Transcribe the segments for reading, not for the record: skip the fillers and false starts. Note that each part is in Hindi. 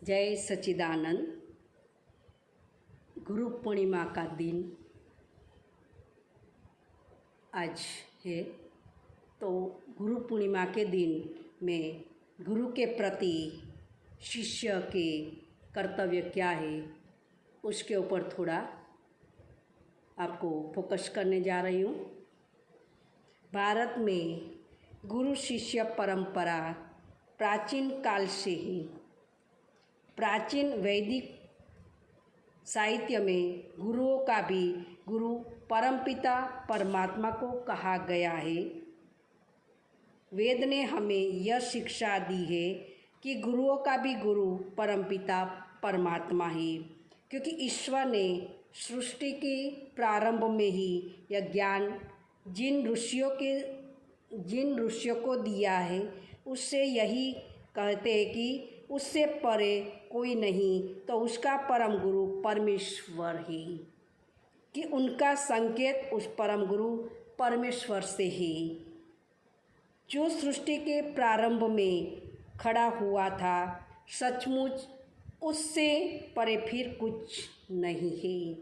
जय सच्चिदानंद। गुरु पूर्णिमा का दिन आज है। तो गुरु पूर्णिमा के दिन में गुरु के प्रति शिष्य के कर्तव्य क्या है उसके ऊपर थोड़ा आपको फोकस करने जा रही हूँ। भारत में गुरु शिष्य परंपरा प्राचीन काल से ही प्राचीन वैदिक साहित्य में गुरुओं का भी गुरु परमपिता परमात्मा को कहा गया है। वेद ने हमें यह शिक्षा दी है कि गुरुओं का भी गुरु परमपिता परमात्मा है, क्योंकि ईश्वर ने सृष्टि के प्रारंभ में ही यह ज्ञान जिन ऋषियों को दिया है उससे यही कहते हैं कि उससे परे कोई नहीं, तो उसका परम गुरु परमेश्वर है, कि उनका संकेत उस परम गुरु परमेश्वर से है जो सृष्टि के प्रारंभ में खड़ा हुआ था। सचमुच उससे परे फिर कुछ नहीं है।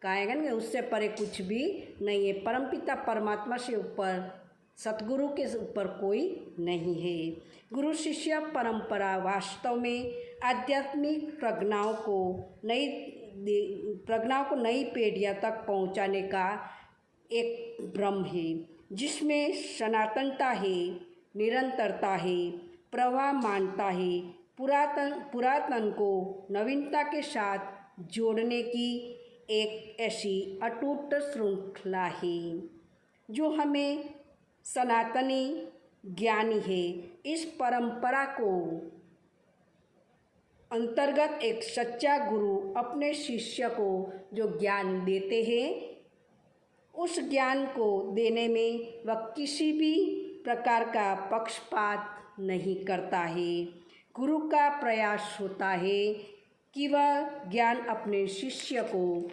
कहेगा ना, उससे परे कुछ भी नहीं है। परमपिता परमात्मा से ऊपर सतगुरु के ऊपर कोई नहीं है। गुरु शिष्य परंपरा वास्तव में आध्यात्मिक प्रज्ञाओं को नई पीढ़ियों तक पहुंचाने का एक भ्रम है, जिसमें सनातनता है, निरंतरता है, प्रवाह मानता है, पुरातन को नवीनता के साथ जोड़ने की एक ऐसी अटूट श्रृंखला है जो हमें सनातनी ज्ञानी है। इस परंपरा को अंतर्गत एक सच्चा गुरु अपने शिष्य को जो ज्ञान देते हैं, उस ज्ञान को देने में वह किसी भी प्रकार का पक्षपात नहीं करता है। गुरु का प्रयास होता है कि वह ज्ञान अपने शिष्य को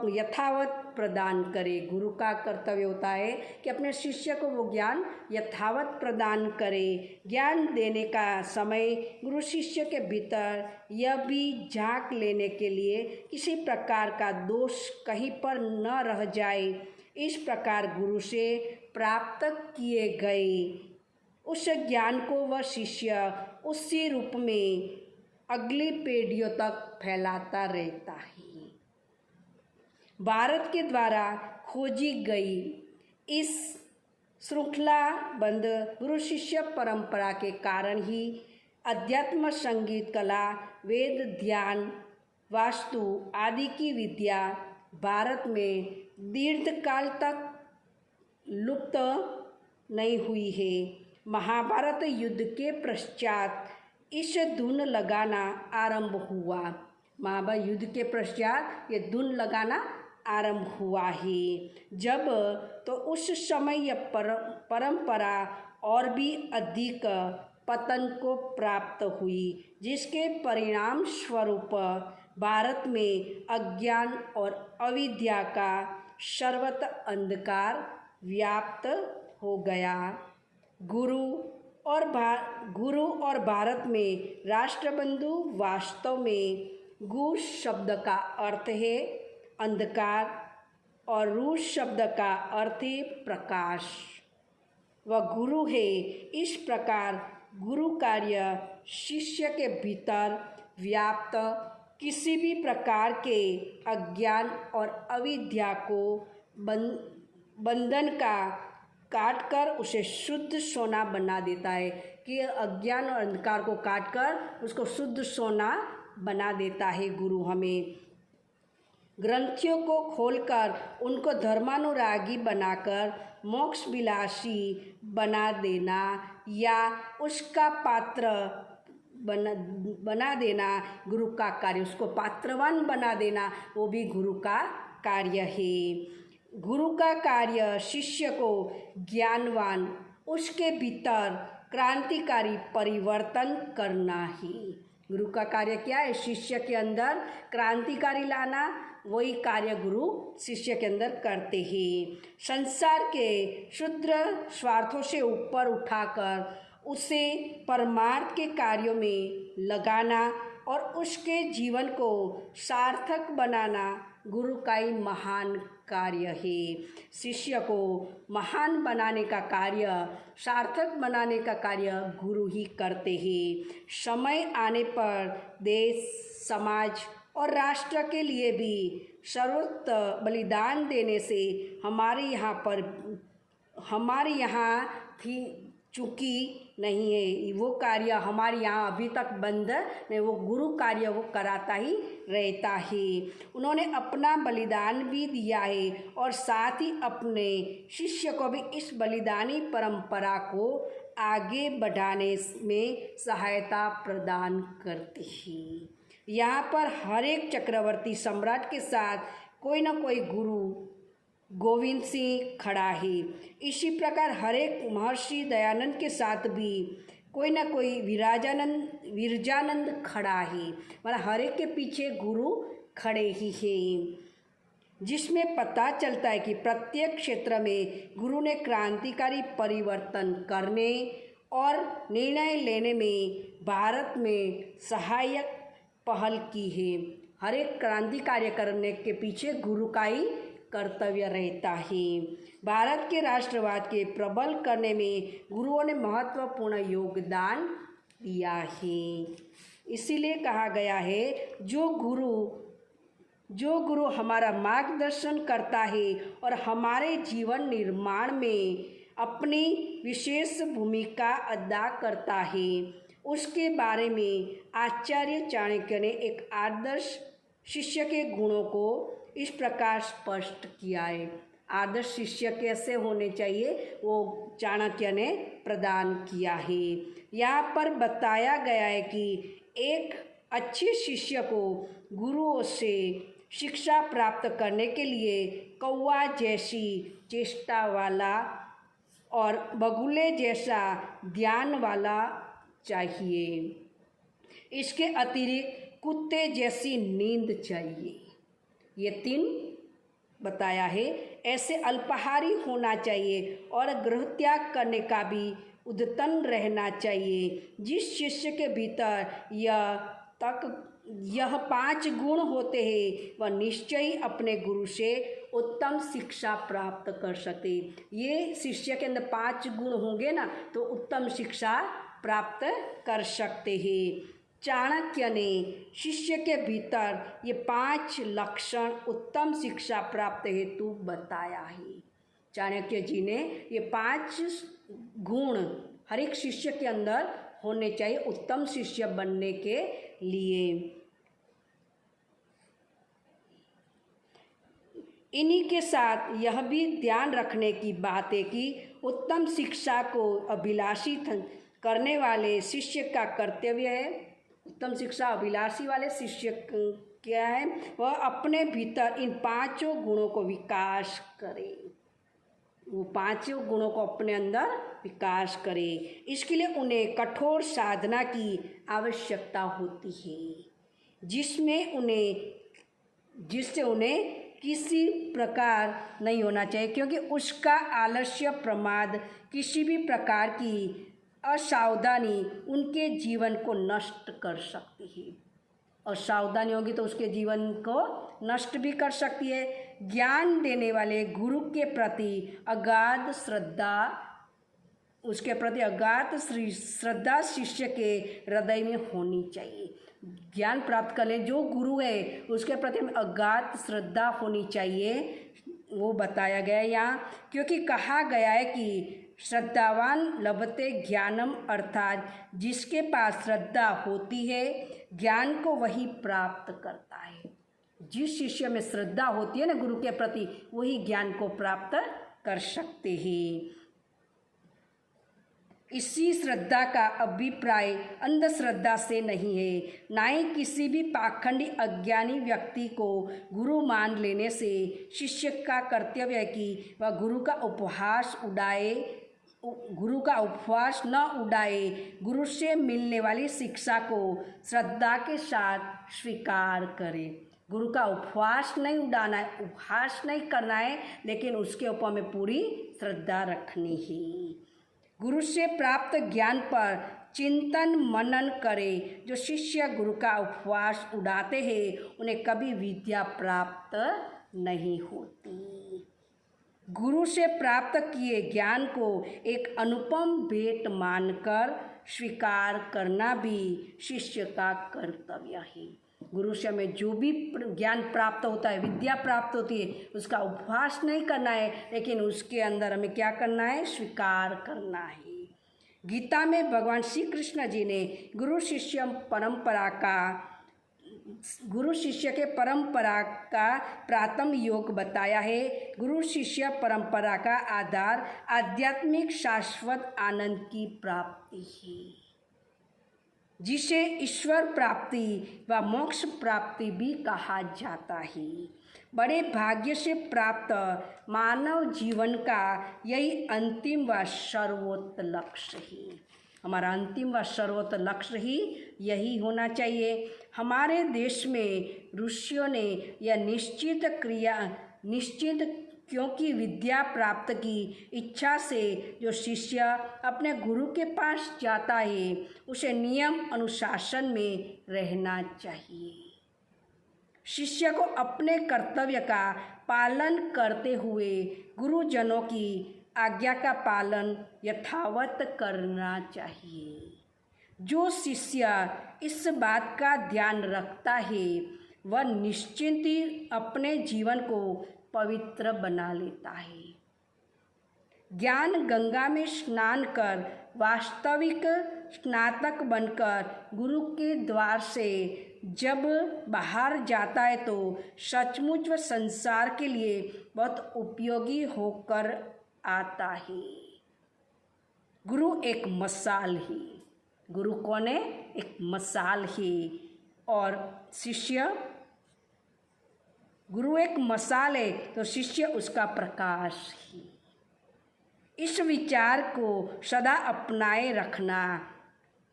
यथावत प्रदान करे। गुरु का कर्तव्य होता है कि अपने शिष्य को वो ज्ञान यथावत प्रदान करे। ज्ञान देने का समय गुरु शिष्य के भीतर यह भी झांक लेने के लिए किसी प्रकार का दोष कहीं पर न रह जाए, इस प्रकार गुरु से प्राप्त किए गए उस ज्ञान को वह शिष्य उसी रूप में अगली पीढ़ियों तक फैलाता रहता है। भारत के द्वारा खोजी गई इस श्रृंखलाबद्ध गुरु शिष्य परंपरा के कारण ही अध्यात्म, संगीत, कला, वेद, ध्यान, वास्तु आदि की विद्या भारत में दीर्घकाल तक लुप्त नहीं हुई है। महाभारत युद्ध के पश्चात इस धुन लगाना आरंभ हुआ। महाभारत युद्ध के पश्चात ये धुन लगाना आरंभ हुआ है। जब तो उस समय यह परंपरा और भी अधिक पतन को प्राप्त हुई, जिसके परिणाम स्वरूप भारत में अज्ञान और अविद्या का सर्वत्र अंधकार व्याप्त हो गया। गुरु और भारत में राष्ट्रबंधु वास्तव में गु शब्द का अर्थ है अंधकार और रू शब्द का अर्थ है प्रकाश। वह गुरु है। इस प्रकार गुरु कार्य शिष्य के भीतर व्याप्त किसी भी प्रकार के अज्ञान और अविद्या को बंधन का काटकर उसे शुद्ध सोना बना देता है, कि अज्ञान और अंधकार को काटकर उसको शुद्ध सोना बना देता है। गुरु हमें ग्रंथियों को खोलकर उनको धर्मानुरागी बनाकर मोक्ष विलासी बना देना या उसका पात्र बना देना गुरु का कार्य, उसको पात्रवान बना देना वो भी गुरु का कार्य है। गुरु का कार्य शिष्य को ज्ञानवान, उसके भीतर क्रांतिकारी परिवर्तन करना ही। गुरु का कार्य क्या है? शिष्य के अंदर क्रांतिकारी लाना, वही कार्य गुरु शिष्य के अंदर करते हैं। संसार के क्षुद्र स्वार्थों से ऊपर उठाकर उसे परमार्थ के कार्यों में लगाना और उसके जीवन को सार्थक बनाना गुरु का ही महान कार्य है। शिष्य को महान बनाने का कार्य, सार्थक बनाने का कार्य गुरु ही करते हैं। समय आने पर देश, समाज और राष्ट्र के लिए भी सर्वोत्तम बलिदान देने से हमारे यहाँ थी चूकी नहीं है। वो कार्य हमारे यहाँ अभी तक बंद नहीं, वो गुरु कार्य वो कराता ही रहता है। उन्होंने अपना बलिदान भी दिया है और साथ ही अपने शिष्य को भी इस बलिदानी परंपरा को आगे बढ़ाने में सहायता प्रदान करती है। यहाँ पर हर एक चक्रवर्ती सम्राट के साथ कोई न कोई गुरु गोविंद सिंह खड़ा है। इसी प्रकार हर एक महर्षि दयानंद के साथ भी कोई ना कोई विरजानंद खड़ा है। मतलब हर एक के पीछे गुरु खड़े ही हैं, जिसमें पता चलता है कि प्रत्येक क्षेत्र में गुरु ने क्रांतिकारी परिवर्तन करने और निर्णय लेने में भारत में सहायक पहल की है। हर एक क्रांति कार्य करने के पीछे गुरु का ही कर्तव्य रहता है। भारत के राष्ट्रवाद के प्रबल करने में गुरुओं ने महत्वपूर्ण योगदान दिया है। इसीलिए कहा गया है जो गुरु हमारा मार्गदर्शन करता है और हमारे जीवन निर्माण में अपनी विशेष भूमिका अदा करता है, उसके बारे में आचार्य चाणक्य ने एक आदर्श शिष्य के गुणों को इस प्रकार स्पष्ट किया है। आदर्श शिष्य कैसे होने चाहिए वो चाणक्य ने प्रदान किया है। यहाँ पर बताया गया है कि एक अच्छे शिष्य को गुरुओं से शिक्षा प्राप्त करने के लिए कौवा जैसी चेष्टा वाला और बगुले जैसा ध्यान वाला चाहिए। इसके अतिरिक्त कुत्ते जैसी नींद चाहिए। ये 3 बताया है। ऐसे अल्पाहारी होना चाहिए और गृह त्याग करने का भी उद्यतन रहना चाहिए। जिस शिष्य के भीतर यह 5 गुण होते हैं वह निश्चय ही अपने गुरु से उत्तम शिक्षा प्राप्त कर सकते। ये शिष्य के अंदर 5 गुण होंगे ना तो उत्तम शिक्षा प्राप्त कर सकते हैं। चाणक्य ने शिष्य के भीतर ये 5 लक्षण उत्तम शिक्षा प्राप्त हेतु बताया है। चाणक्य जी ने ये 5 गुण हर एक शिष्य के अंदर होने चाहिए उत्तम शिष्य बनने के लिए। इन्हीं के साथ यह भी ध्यान रखने की बात है कि उत्तम शिक्षा को अभिलाषी करने वाले शिष्य का कर्तव्य है। उत्तम शिक्षा अभिलाषी वाले शिष्य क्या है, वह अपने भीतर इन 5 गुणों को विकास करे। वो 5 गुणों को अपने अंदर विकास करे। इसके लिए उन्हें कठोर साधना की आवश्यकता होती है, जिससे उन्हें किसी प्रकार नहीं होना चाहिए, क्योंकि उसका आलस्य, प्रमाद, किसी भी प्रकार की असावधानी उनके जीवन को नष्ट कर सकती है। और सावधानी होगी तो उसके जीवन को नष्ट भी कर सकती है। ज्ञान देने वाले गुरु के प्रति अगाध श्रद्धा शिष्य के हृदय में होनी चाहिए। ज्ञान प्राप्त करने जो गुरु है उसके प्रति अगाध श्रद्धा होनी चाहिए, वो बताया गया है यहाँ। क्योंकि कहा गया है कि श्रद्धावान लभते ज्ञानम, अर्थात जिसके पास श्रद्धा होती है ज्ञान को वही प्राप्त करता है। जिस शिष्य में श्रद्धा होती है ना गुरु के प्रति, वही ज्ञान को प्राप्त कर सकते हैं। इसी श्रद्धा का अभिप्राय अंधश्रद्धा से नहीं है, ना ही किसी भी पाखंडी अज्ञानी व्यक्ति को गुरु मान लेने से शिष्य का कर्तव्य है कि वह गुरु का उपहास न उड़ाए, गुरु से मिलने वाली शिक्षा को श्रद्धा के साथ स्वीकार करे। गुरु का उपहास नहीं उड़ाना है, उपहास नहीं करना है, लेकिन उसके ऊपर में पूरी श्रद्धा रखनी है। गुरु से प्राप्त ज्ञान पर चिंतन मनन करे। जो शिष्य गुरु का उपवास उड़ाते हैं उन्हें कभी विद्या प्राप्त नहीं होती। गुरु से प्राप्त किए ज्ञान को एक अनुपम भेंट मानकर स्वीकार करना भी शिष्य का कर्तव्य है। गुरु से हमें जो भी ज्ञान प्राप्त होता है, विद्या प्राप्त होती है, उसका उपहास नहीं करना है, लेकिन उसके अंदर हमें क्या करना है? स्वीकार करना है। गीता में भगवान श्री कृष्ण जी ने गुरु शिष्य के परंपरा का प्राथम योग बताया है। गुरु शिष्य परंपरा का आधार आध्यात्मिक शाश्वत आनंद की प्राप्ति है, जिसे ईश्वर प्राप्ति व मोक्ष प्राप्ति भी कहा जाता है। बड़े भाग्य से प्राप्त मानव जीवन का यही अंतिम व सर्वोच्च लक्ष्य है। हमारा अंतिम व सर्वोच्च लक्ष्य ही यही होना चाहिए। हमारे देश में ऋषियों ने यह निश्चित क्योंकि विद्या प्राप्त की इच्छा से जो शिष्य अपने गुरु के पास जाता है उसे नियम अनुशासन में रहना चाहिए। शिष्य को अपने कर्तव्य का पालन करते हुए गुरुजनों की आज्ञा का पालन यथावत करना चाहिए। जो शिष्य इस बात का ध्यान रखता है वह निश्चिंत ही अपने जीवन को पवित्र बना लेता है। ज्ञान गंगा में स्नान कर वास्तविक स्नातक बनकर गुरु के द्वार से जब बाहर जाता है तो सचमुच व संसार के लिए बहुत उपयोगी होकर आता है। गुरु एक मसाल है। गुरु कौन है? एक मसाल है। और शिष्य, गुरु एक मसाल है तो शिष्य उसका प्रकाश है। इस विचार को सदा अपनाए रखना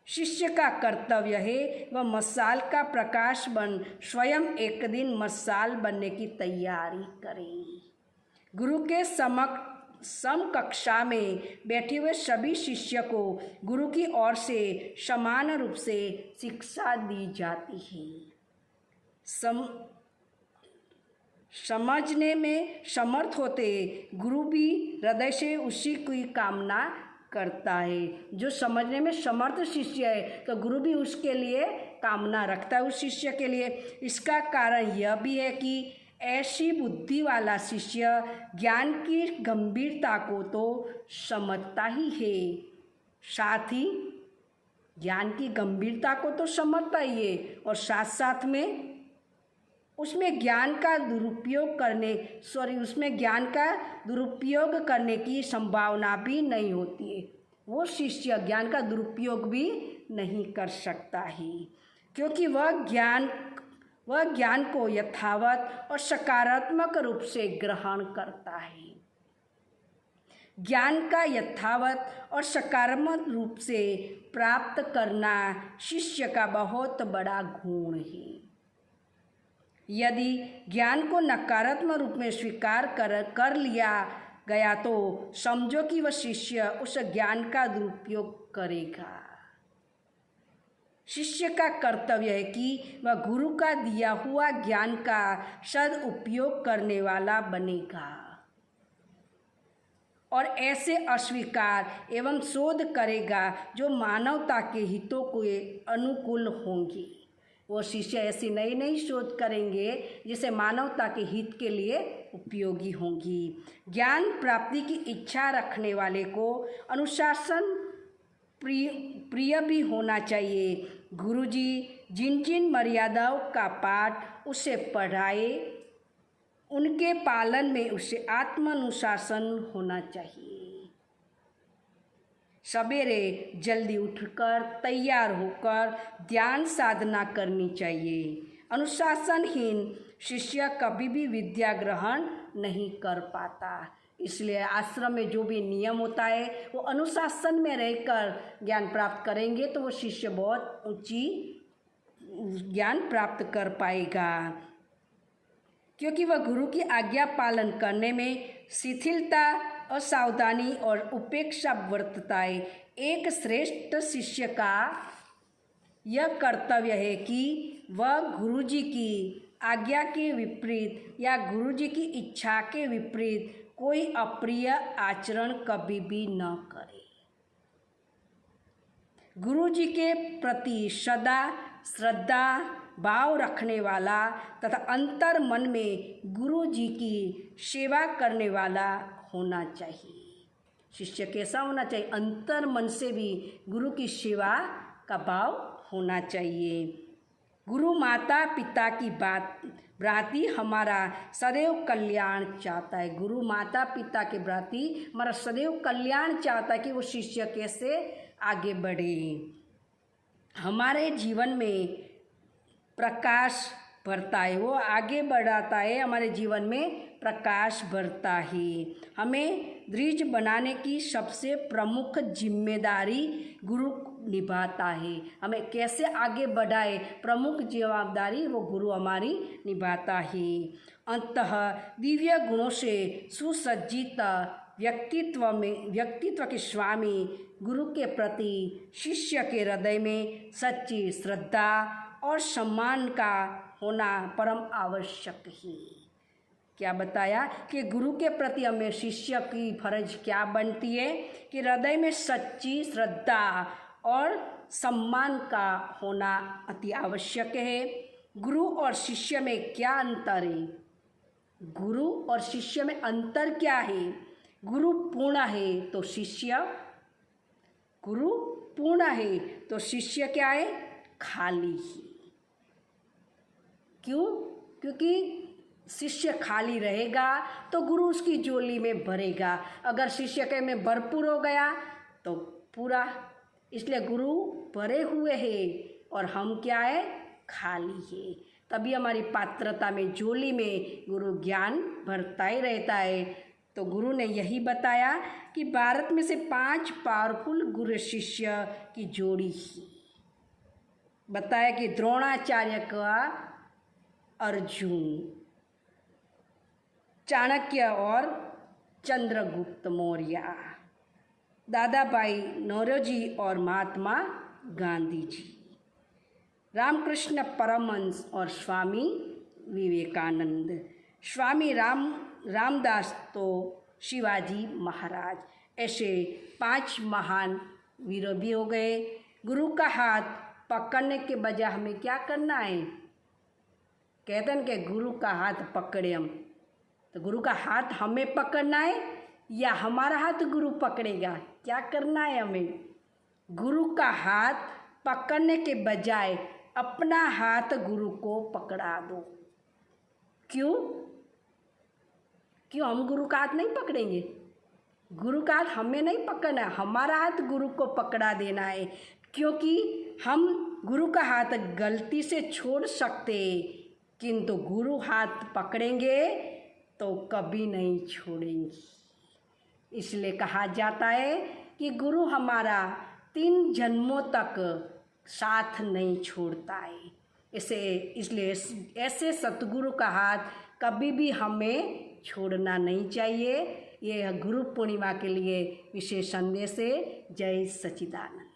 शिष्य का कर्तव्य है। वह मसाल का प्रकाश बन स्वयं एक दिन मसाल बनने की तैयारी करे। गुरु के समकक्षा में बैठे हुए सभी शिष्य को गुरु की ओर से समान रूप से शिक्षा दी जाती है। समझने में समर्थ होते गुरु भी हृदय से उसी की कामना करता है। जो समझने में समर्थ शिष्य है तो गुरु भी उसके लिए कामना रखता है, उस शिष्य के लिए। इसका कारण यह भी है कि ऐसी बुद्धि वाला शिष्य ज्ञान की गंभीरता को तो समझता ही है, साथ ही ज्ञान की गंभीरता को तो समझता ही है, और साथ साथ में उसमें ज्ञान का दुरुपयोग करने की संभावना भी नहीं होती है। वो शिष्य ज्ञान का दुरुपयोग भी नहीं कर सकता है, क्योंकि वह ज्ञान को यथावत और सकारात्मक रूप से ग्रहण करता है। ज्ञान का यथावत और सकारात्मक रूप से प्राप्त करना शिष्य का बहुत बड़ा गुण है। यदि ज्ञान को नकारात्मक रूप में स्वीकार कर लिया गया तो समझो कि वह शिष्य उस ज्ञान का दुरुपयोग करेगा। शिष्य का कर्तव्य है कि वह गुरु का दिया हुआ ज्ञान का सदुपयोग करने वाला बनेगा और ऐसे अस्वीकार एवं शोध करेगा जो मानवता के हितों के अनुकूल होंगी। वो शिष्य ऐसी नई नई शोध करेंगे जिसे मानवता के हित के लिए उपयोगी होंगी। ज्ञान प्राप्ति की इच्छा रखने वाले को अनुशासन प्रिय भी होना चाहिए। गुरुजी जिन जिन मर्यादाओं का पाठ उसे पढ़ाए उनके पालन में उसे आत्मानुशासन होना चाहिए। सवेरे जल्दी उठकर तैयार होकर ध्यान साधना करनी चाहिए। अनुशासनहीन शिष्य कभी भी विद्या ग्रहण नहीं कर पाता। इसलिए आश्रम में जो भी नियम होता है वो अनुशासन में रहकर ज्ञान प्राप्त करेंगे तो वो शिष्य बहुत ऊंची ज्ञान प्राप्त कर पाएगा, क्योंकि वह गुरु की आज्ञा पालन करने में शिथिलता असावधानी और उपेक्षा बरतता है। एक श्रेष्ठ शिष्य का यह कर्तव्य है कि वह गुरुजी की आज्ञा के विपरीत या गुरुजी की इच्छा के विपरीत कोई अप्रिय आचरण कभी भी न करे। गुरुजी के प्रति सदा श्रद्धा भाव रखने वाला तथा अंतर मन में गुरुजी की सेवा करने वाला होना चाहिए। शिष्य कैसा होना चाहिए? अंतर मन से भी गुरु की सेवा का भाव होना चाहिए। गुरु माता पिता की बात भ्रांति हमारा सदैव कल्याण चाहता है। गुरु माता पिता के भ्रांति हमारा सदैव कल्याण चाहता है कि वो शिष्य कैसे आगे बढ़े, हमारे जीवन में प्रकाश भरता है, वो आगे बढ़ाता है, हमारे जीवन में प्रकाश भरता है। हमें दृढ़ बनाने की सबसे प्रमुख जिम्मेदारी गुरु निभाता है। हमें कैसे आगे बढ़ाए, प्रमुख जवाबदारी वो गुरु हमारी निभाता है। अंततः दिव्य गुणों से सुसज्जित व्यक्तित्व के स्वामी गुरु के प्रति शिष्य के हृदय में सच्ची श्रद्धा और सम्मान का होना परम आवश्यक है। क्या बताया कि गुरु के प्रति हमें शिष्य की फर्ज क्या बनती है कि हृदय में सच्ची श्रद्धा और सम्मान का होना अति आवश्यक है। गुरु और शिष्य में क्या अंतर है? गुरु और शिष्य में अंतर क्या है? गुरु पूर्ण है तो शिष्य, गुरु पूर्ण है तो शिष्य क्या है? खाली है। क्यों? क्योंकि शिष्य खाली रहेगा तो गुरु उसकी झोली में भरेगा। अगर शिष्य के में भरपूर हो गया तो पूरा, इसलिए गुरु भरे हुए हैं और हम क्या है? खाली है। तभी हमारी पात्रता में, झोली में गुरु ज्ञान भरता ही रहता है। तो गुरु ने यही बताया कि भारत में से 5 पावरफुल गुरु शिष्य की जोड़ी ही बताया कि द्रोणाचार्य का अर्जुन, चाणक्य और चंद्रगुप्त मौर्य, दादा भाई नौरोजी और महात्मा गांधी जी, रामकृष्ण परमहंस और स्वामी विवेकानंद, स्वामी रामदास तो शिवाजी महाराज, ऐसे 5 महान वीर भी हो गए। गुरु का हाथ पकड़ने के बजाय हमें क्या करना है? कहते हैं कि गुरु का हाथ पकड़े हम, तो गुरु का हाथ हमें पकड़ना है या हमारा हाथ गुरु पकड़ेगा? क्या करना है हमें? गुरु का हाथ पकड़ने के बजाय अपना हाथ गुरु को पकड़ा दो। क्यों? क्यों हम गुरु का हाथ नहीं पकड़ेंगे? गुरु का हाथ हमें नहीं पकड़ना, हमारा हाथ गुरु को पकड़ा देना है। क्योंकि हम गुरु का हाथ गलती से छोड़ सकते, किंतु गुरु हाथ पकड़ेंगे तो कभी नहीं छोड़ेंगे। इसलिए कहा जाता है कि गुरु हमारा 3 जन्मों तक साथ नहीं छोड़ता है। इसलिए ऐसे सतगुरु का हाथ कभी भी हमें छोड़ना नहीं चाहिए। यह गुरु पूर्णिमा के लिए विशेष संदेश है। जय सच्चिदानंद।